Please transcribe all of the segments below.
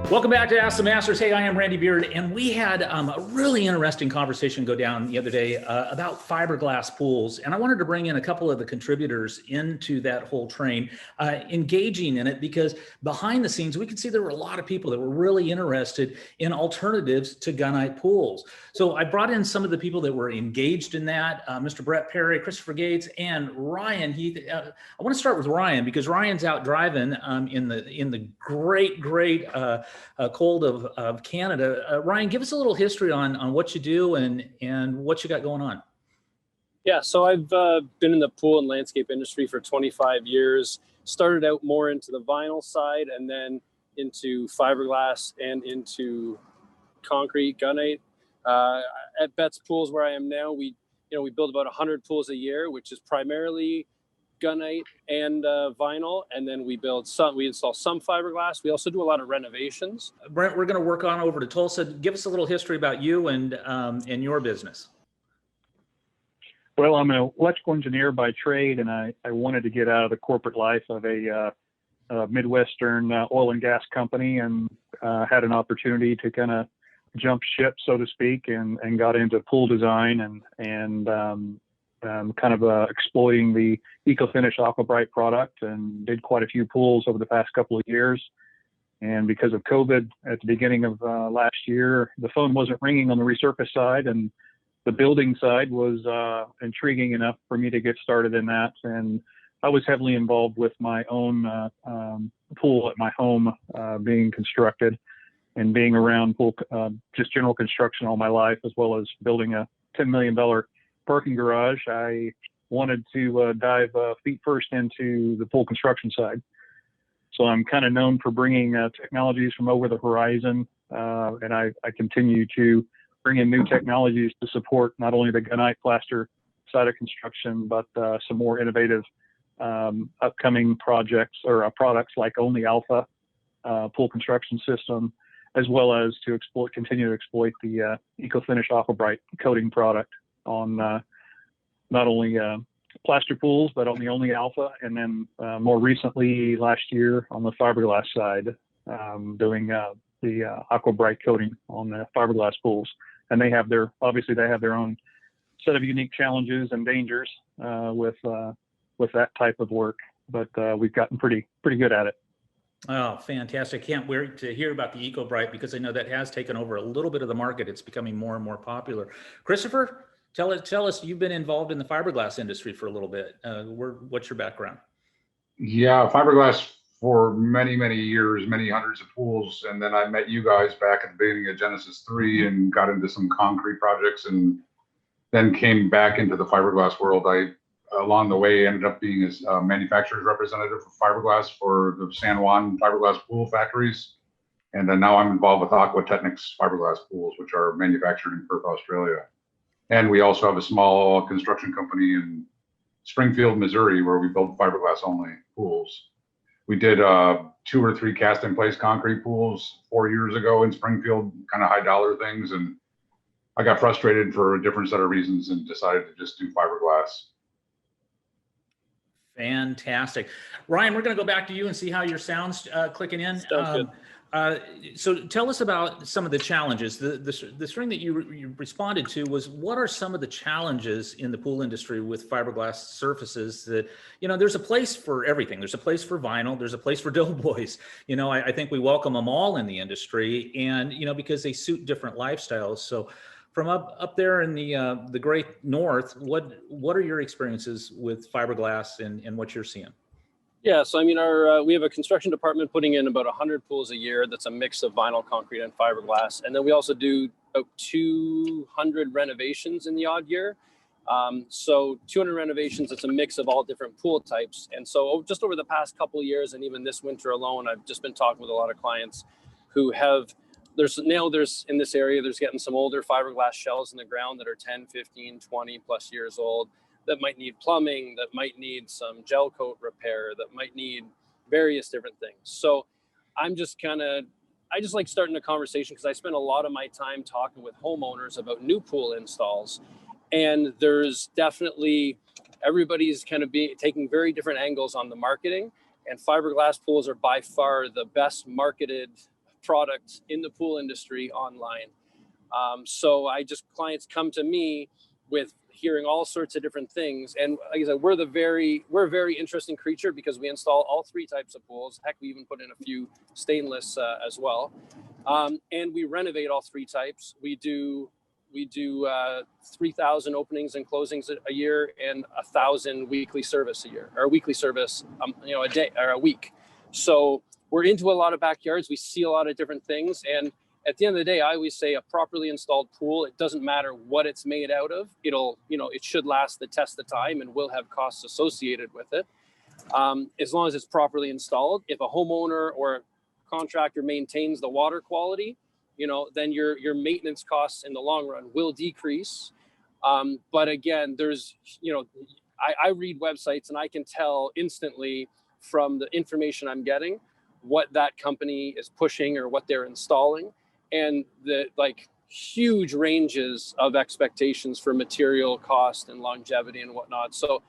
Welcome back to Ask the Masters. Hey, I am Randy Beard, and we had a really interesting conversation go down the other day about fiberglass pools. And I wanted to bring in a couple of the contributors into that whole train, engaging in it, because behind the scenes, we could see there were a lot of people that were really interested in alternatives to gunite pools. So I brought in some of the people that were engaged in that, Mr. Brent Perry, Christopher Gates, and Ryan Heath. I want to start with Ryan, because Ryan's out driving in the great cold of Canada. Ryan, give us a little history on what you do and what you got going on. Yeah, so I've been in the pool and landscape industry for 25 years. Started out more into the vinyl side and then into fiberglass and into concrete gunite. At Betz Pools, where I am now, we build about 100 pools a year, which is primarily gunite and vinyl, and then we install some fiberglass. We also do a lot of renovations. Brent, we're going to work on over to Tulsa. Give us a little history about you and your business. Well, I'm an electrical engineer by trade, and I wanted to get out of the corporate life of a Midwestern oil and gas company, and had an opportunity to kind of jump ship, so to speak, and got into pool design and kind of exploiting the EcoFinish AquaBrite product, and did quite a few pools over the past couple of years. And because of COVID at the beginning of last year, the phone wasn't ringing on the resurface side, and the building side was intriguing enough for me to get started in that. And I was heavily involved with my own pool at my home being constructed, and being around pool, just general construction all my life, as well as building a $10 million parking garage. I wanted to dive feet first into the pool construction side. So I'm kind of known for bringing technologies from over the horizon, and I continue to bring in new technologies to support not only the gunite plaster side of construction, but some more innovative upcoming projects or products like Only Alpha pool construction system, as well as to continue to exploit the EcoFinish AquaBrite coating product on not only plaster pools, but on the Only Alpha, and then more recently last year on the fiberglass side, doing the AquaBrite coating on the fiberglass pools. And they have their own set of unique challenges and dangers with that type of work, but we've gotten pretty good at it. Oh, fantastic. Can't wait to hear about the EcoBrite, because I know that has taken over a little bit of the market. It's becoming more and more popular. Christopher, tell us, you've been involved in the fiberglass industry for a little bit. What's your background? Yeah, fiberglass for many years, many hundreds of pools. And then I met you guys back at the beginning of Genesis 3 and got into some concrete projects, and then came back into the fiberglass world. I along the way ended up being a manufacturer's representative for fiberglass for the San Juan fiberglass pool factories. And then now I'm involved with Aquatechnic's fiberglass pools, which are manufactured in Perth, Australia. And we also have a small construction company in Springfield, Missouri, where we build fiberglass only pools. We did 2 or 3 cast in place concrete pools 4 years ago in Springfield, kind of high dollar things. And I got frustrated for a different set of reasons and decided to just do fiberglass. Fantastic. Ryan, we're going to go back to you and see how your sound's clicking in. So tell us about some of the challenges. The string that you responded to was, what are some of the challenges in the pool industry with fiberglass surfaces? That, there's a place for everything. There's a place for vinyl. There's a place for doughboys. I think we welcome them all in the industry, and, because they suit different lifestyles. So from up there in the great north, what are your experiences with fiberglass and what you're seeing? Yeah, so we have a construction department putting in about 100 pools a year. That's a mix of vinyl, concrete, and fiberglass. And then we also do about 200 renovations in the odd year. So 200 renovations, it's a mix of all different pool types. And so just over the past couple of years, and even this winter alone, I've just been talking with a lot of clients who have, there's in this area, there's getting some older fiberglass shells in the ground that are 10, 15, 20 plus years old, that might need plumbing, that might need some gel coat repair, that might need various different things. So I just like starting a conversation, because I spend a lot of my time talking with homeowners about new pool installs. And there's definitely, everybody's kind of taking very different angles on the marketing, and fiberglass pools are by far the best marketed product in the pool industry online. So clients come to me with hearing all sorts of different things. And like I said, we're a very interesting creature because we install all 3 types of pools. Heck, we even put in a few stainless as well. And we renovate all 3 types. We do 3,000 openings and closings a year and 1,000 weekly service a year, or weekly service, a day or a week. So we're into a lot of backyards. We see a lot of different things. And at the end of the day, I always say a properly installed pool, it doesn't matter what it's made out of. It should last the test of time and will have costs associated with it. As long as it's properly installed. If a homeowner or a contractor maintains the water quality, then your maintenance costs in the long run will decrease. But again, I read websites and I can tell instantly from the information I'm getting what that company is pushing or what they're installing, and the huge ranges of expectations for material cost and longevity and whatnot. So,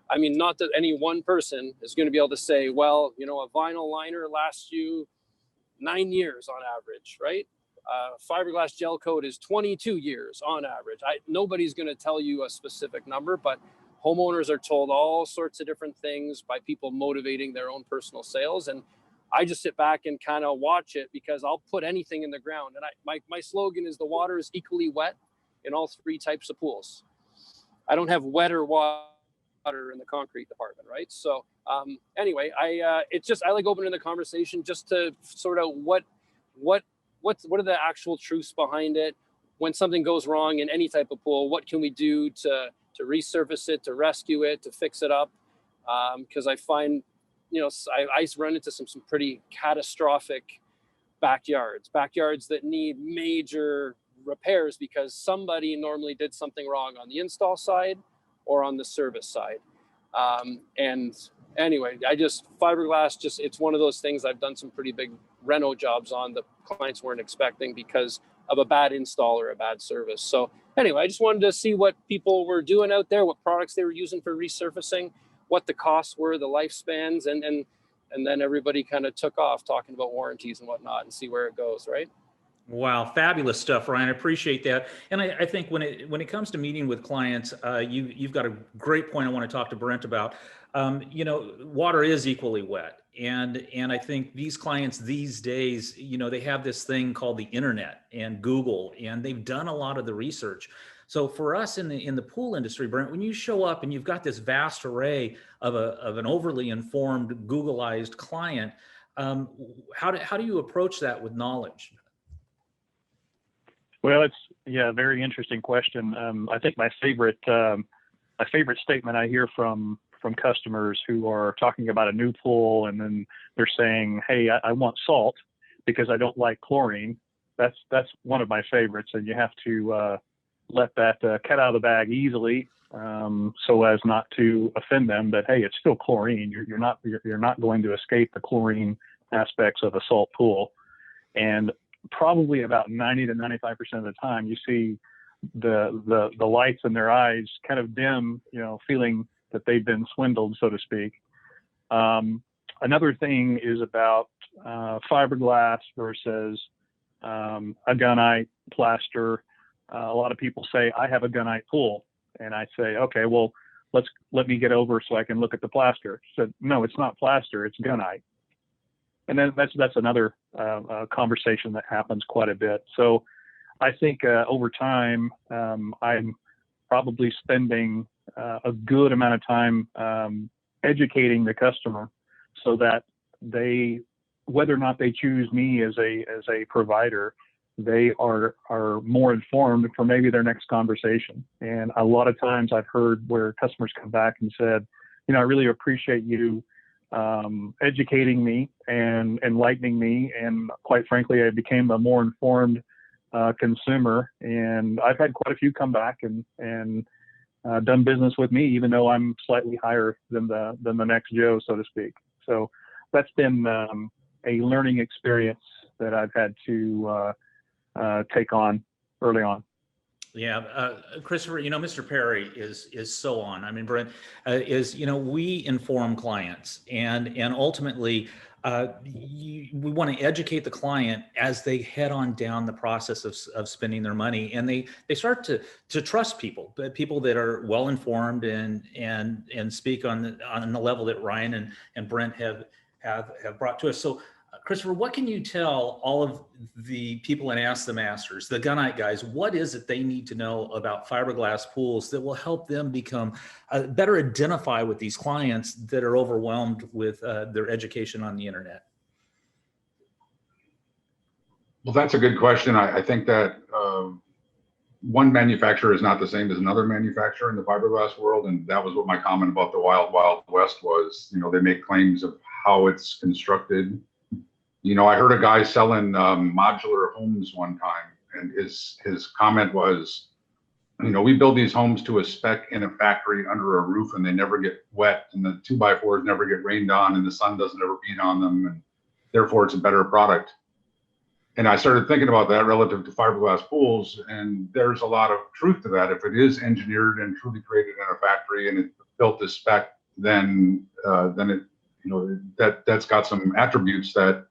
I mean, not that any one person is going to be able to say, well, a vinyl liner lasts you 9 years on average, right? Fiberglass gel coat is 22 years on average. Nobody's going to tell you a specific number, but homeowners are told all sorts of different things by people motivating their own personal sales. And I just sit back and kind of watch it because I'll put anything in the ground. And my slogan is the water is equally wet in all 3 types of pools. I don't have wetter water in the concrete department, right? So anyway, I like opening the conversation just to sort of what are the actual truths behind it? When something goes wrong in any type of pool, what can we do to resurface it, to rescue it, to fix it up? Because I find, I run into some pretty catastrophic backyards that need major repairs because somebody normally did something wrong on the install side or on the service side. And anyway, fiberglass, it's one of those things. I've done some pretty big reno jobs on that clients weren't expecting because of a bad install or a bad service. So anyway, I just wanted to see what people were doing out there, what products they were using for resurfacing, what the costs were, the lifespans, and then everybody kind of took off talking about warranties and whatnot and see where it goes, right? Wow, fabulous stuff, Ryan. I appreciate that. And I think when it comes to meeting with clients, you've got a great point I want to talk to Brent about. Water is equally wet. And I think these clients these days, they have this thing called the internet and Google, and they've done a lot of the research. So for us in the pool industry, Brent, when you show up and you've got this vast array of an overly informed, Googleized client, how do you approach that with knowledge? Well, it's a very interesting question. I think my favorite statement I hear from customers who are talking about a new pool and then they're saying, "Hey, I want salt because I don't like chlorine." That's one of my favorites, and you have to let that cat out of the bag easily, so as not to offend them. That hey, it's still chlorine. You're not going to escape the chlorine aspects of a salt pool, and probably about 90 to 95% of the time, you see the lights in their eyes kind of dim, feeling that they've been swindled, so to speak. Another thing is about fiberglass versus a gunite plaster. A lot of people say, "I have a gunite pool," and I say, "Okay, well, let me get over so I can look at the plaster." So no, it's not plaster, it's gunite. And then that's another conversation that happens quite a bit. So I think over time, I'm probably spending a good amount of time educating the customer so that whether or not they choose me as a provider, they are more informed for maybe their next conversation. And a lot of times I've heard where customers come back and said, "I really appreciate you educating me and enlightening me, and quite frankly, I became a more informed consumer." And I've had quite a few come back and done business with me, even though I'm slightly higher than the next Joe, so to speak. So that's been a learning experience that I've had to take on early on. Yeah, Christopher, Mr. Perry is so on. I mean, Brent, we inform clients, and ultimately, we want to educate the client as they head on down the process of spending their money, and they start to trust people, but people that are well informed and speak on the level that Ryan and Brent have brought to us. So Christopher, what can you tell all of the people in Ask the Masters, the gunite guys, what is it they need to know about fiberglass pools that will help them become better identify with these clients that are overwhelmed with their education on the internet? Well, that's a good question. I think that one manufacturer is not the same as another manufacturer in the fiberglass world. And that was what my comment about the Wild Wild West was. You know, they make claims of how it's constructed. You know, I heard a guy selling modular homes one time, and his comment was, you know, we build these homes to a spec in a factory under a roof, and they never get wet, and the 2x4s never get rained on, and the sun doesn't ever beat on them, and therefore it's a better product. And I started thinking about that relative to fiberglass pools, and there's a lot of truth to that. If it is engineered and truly created in a factory and it's built to spec, then it, you know, that's got some attributes that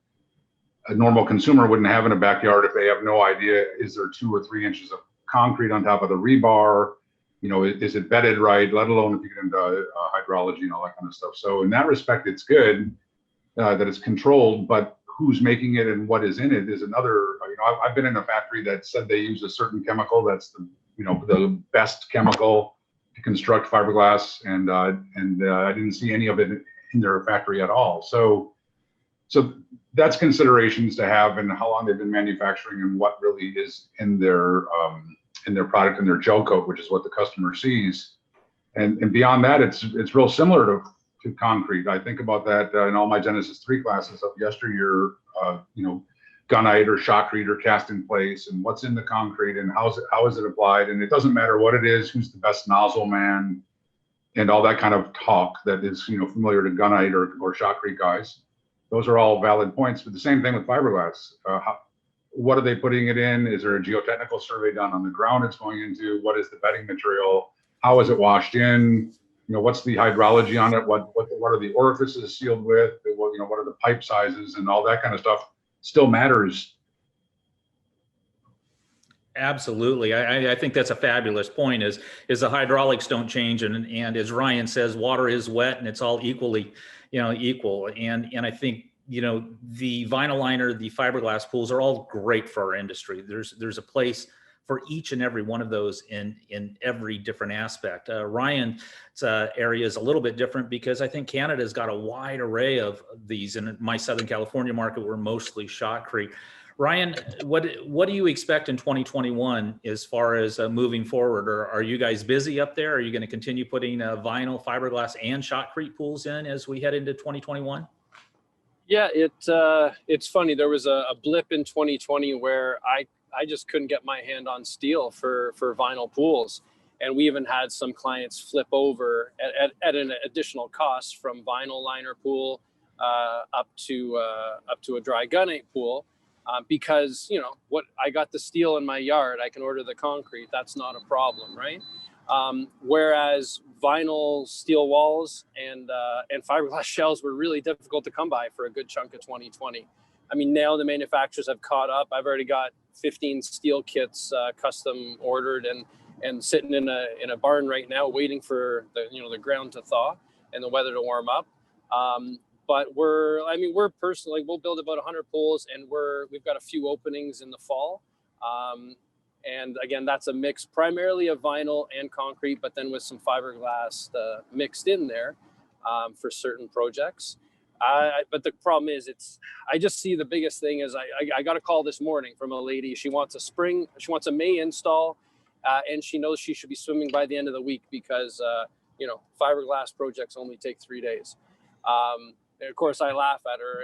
a normal consumer wouldn't have in a backyard if they have no idea, is there 2 or 3 inches of concrete on top of the rebar? You know, is it bedded right, let alone if you get into hydrology and all that kind of stuff. So in that respect, it's good that it's controlled, but who's making it and what is in it is another. You know, I've been in a factory that said they use a certain chemical that's the, you know, the best chemical to construct fiberglass, and I didn't see any of it in their factory at all. So that's considerations to have, and how long they've been manufacturing and what really is in their product, in their gel coat, which is what the customer sees. And beyond that, it's real similar to concrete. I think about that in all my Genesis 3 classes of yesteryear, you know, gunite or shotcrete or cast in place, and what's in the concrete and how is it applied. And it doesn't matter what it is, who's the best nozzle man, and all that kind of talk that is, you know, familiar to gunite or shotcrete guys. Those are all valid points, but the same thing with fiberglass. What are they putting it in? Is there a geotechnical survey done on the ground it's going into? What is the bedding material? How is it washed in? You know, what's the hydrology on it? What are the orifices sealed with? You know, what are the pipe sizes and all that kind of stuff still matters. Absolutely. I think that's a fabulous point, is the hydraulics don't change. And as Ryan says, water is wet and it's all equally, you know, equal. And I think, you know, the vinyl liner, the fiberglass pools are all great for our industry. There's a place for each and every one of those in every different aspect. Ryan's area is a little bit different because I think Canada's got a wide array of these. In my Southern California market, we're mostly shotcrete. Ryan, what do you expect in 2021 as far as moving forward? Or are you guys busy up there? Are you going to continue putting vinyl, fiberglass, and shotcrete pools in as we head into 2021? Yeah, it's funny. There was a blip in 2020 where I just couldn't get my hand on steel for vinyl pools, and we even had some clients flip over at an additional cost from vinyl liner pool up to a dry gunite pool. Because, you know, what, I got the steel in my yard, I can order the concrete. That's not a problem, right? Whereas vinyl steel walls and fiberglass shells were really difficult to come by for a good chunk of 2020. I mean, now the manufacturers have caught up. I've already got 15 steel kits custom ordered and sitting in a barn right now, waiting for the ground to thaw and the weather to warm up. But we're personally, we'll build about 100 pools, and we've got a few openings in the fall. And again, that's a mix primarily of vinyl and concrete, but then with some fiberglass mixed in there for certain projects. But the problem is, I just see the biggest thing is I got a call this morning from a lady. She wants a May install, and she knows she should be swimming by the end of the week because fiberglass projects only take 3 days. And of course, I laugh at her.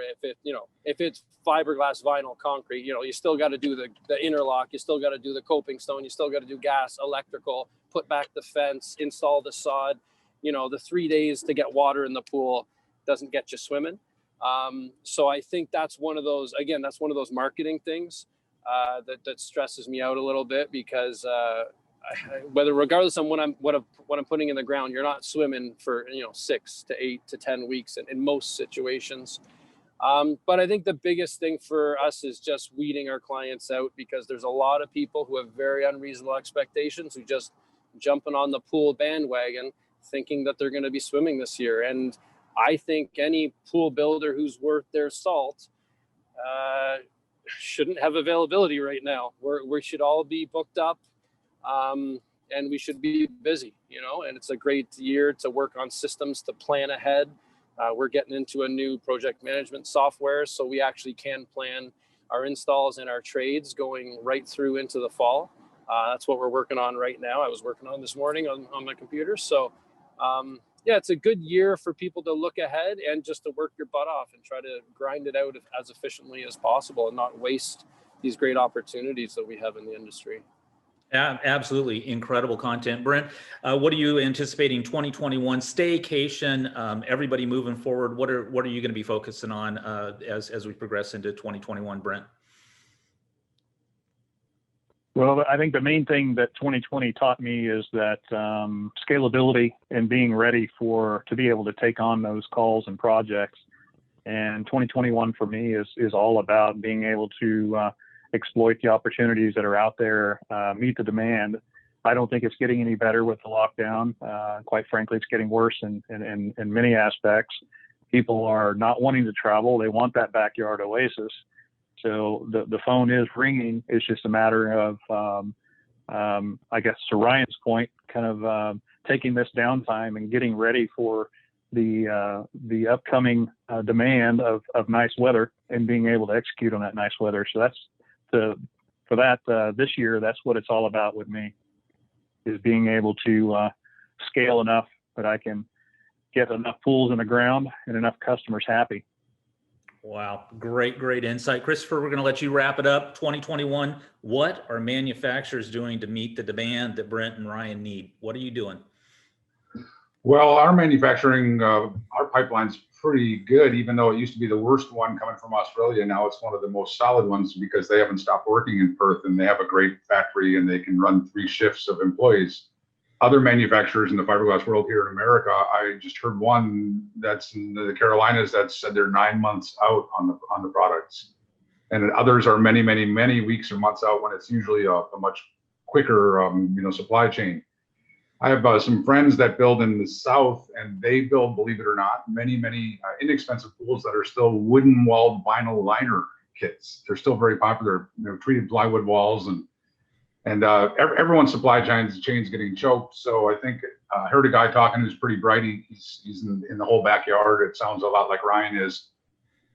If it's fiberglass, vinyl, concrete, you still got to do the interlock, you still got to do the coping stone, you still got to do gas, electrical, put back the fence, install the sod. The 3 days to get water in the pool doesn't get you swimming. So I think that's one of those marketing things that stresses me out a little bit, because regardless of what I'm putting in the ground, you're not swimming for 6 to 8 to 10 weeks in most situations. But I think the biggest thing for us is just weeding our clients out, because there's a lot of people who have very unreasonable expectations, who just jumping on the pool bandwagon thinking that they're going to be swimming this year. And I think any pool builder who's worth their salt shouldn't have availability right now. We should all be booked up, and we should be busy, and it's a great year to work on systems to plan ahead. We're getting into a new project management software, so we actually can plan our installs and our trades going right through into the fall. That's what we're working on right now. I was working on this morning on my computer. So yeah, it's a good year for people to look ahead and just to work your butt off and try to grind it out as efficiently as possible and not waste these great opportunities that we have in the industry. Absolutely incredible content. Brent, what are you anticipating 2021 staycation? Everybody moving forward, what are you going to be focusing on as we progress into 2021, Brent? Well, I think the main thing that 2020 taught me is that scalability and being ready to be able to take on those calls and projects. And 2021 for me is all about being able to exploit the opportunities that are out there, meet the demand. I don't think it's getting any better with the lockdown. Quite frankly, it's getting worse in many aspects. People are not wanting to travel. They want that backyard oasis. So the phone is ringing. It's just a matter of, I guess, to Ryan's point, kind of taking this downtime and getting ready for the upcoming demand of nice weather and being able to execute on that nice weather. So this year, that's what it's all about with me, is being able to scale enough that I can get enough pools in the ground and enough customers happy. Wow. Great insight. Christopher, we're going to let you wrap it up. 2021, what are manufacturers doing to meet the demand that Brent and Ryan need? What are you doing? Well, our manufacturing, our pipeline's pretty good, even though it used to be the worst one coming from Australia. Now it's one of the most solid ones because they haven't stopped working in Perth, and they have a great factory and they can run 3 shifts of employees. Other manufacturers in the fiberglass world here in America, I just heard one that's in the Carolinas that said they're 9 months out on the products, and others are many weeks or months out when it's usually a much quicker supply chain. I have some friends that build in the South, and they build, believe it or not, many inexpensive pools that are still wooden walled vinyl liner kits. They're still very popular, treated plywood walls, and everyone's supply chain's getting choked. So I think I heard a guy talking who's pretty bright. He's in the whole backyard. It sounds a lot like Ryan is.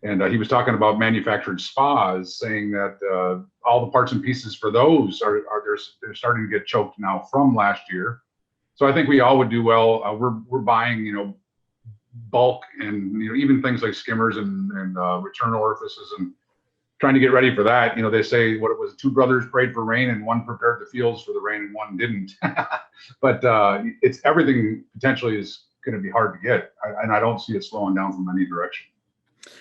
And he was talking about manufactured spas, saying that all the parts and pieces for those they're starting to get choked now from last year. So I think we all would do well. We're buying, bulk and even things like skimmers and return orifices and trying to get ready for that. They say what it was, 2 brothers prayed for rain and one prepared the fields for the rain and one didn't. But it's everything potentially is going to be hard to get, and I don't see it slowing down from any direction.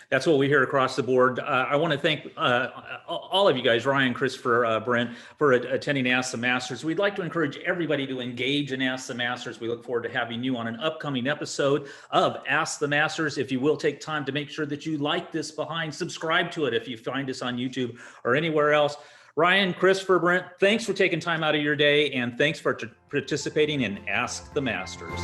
That's what we hear across the board. I want to thank all of you guys, Ryan, Christopher, Brent, for attending Ask the Masters. We'd like to encourage everybody to engage in Ask the Masters. We look forward to having you on an upcoming episode of Ask the Masters. If you will take time to make sure that you like this subscribe to it if you find us on YouTube or anywhere else. Ryan, Christopher, Brent, thanks for taking time out of your day, and thanks for participating in Ask the Masters.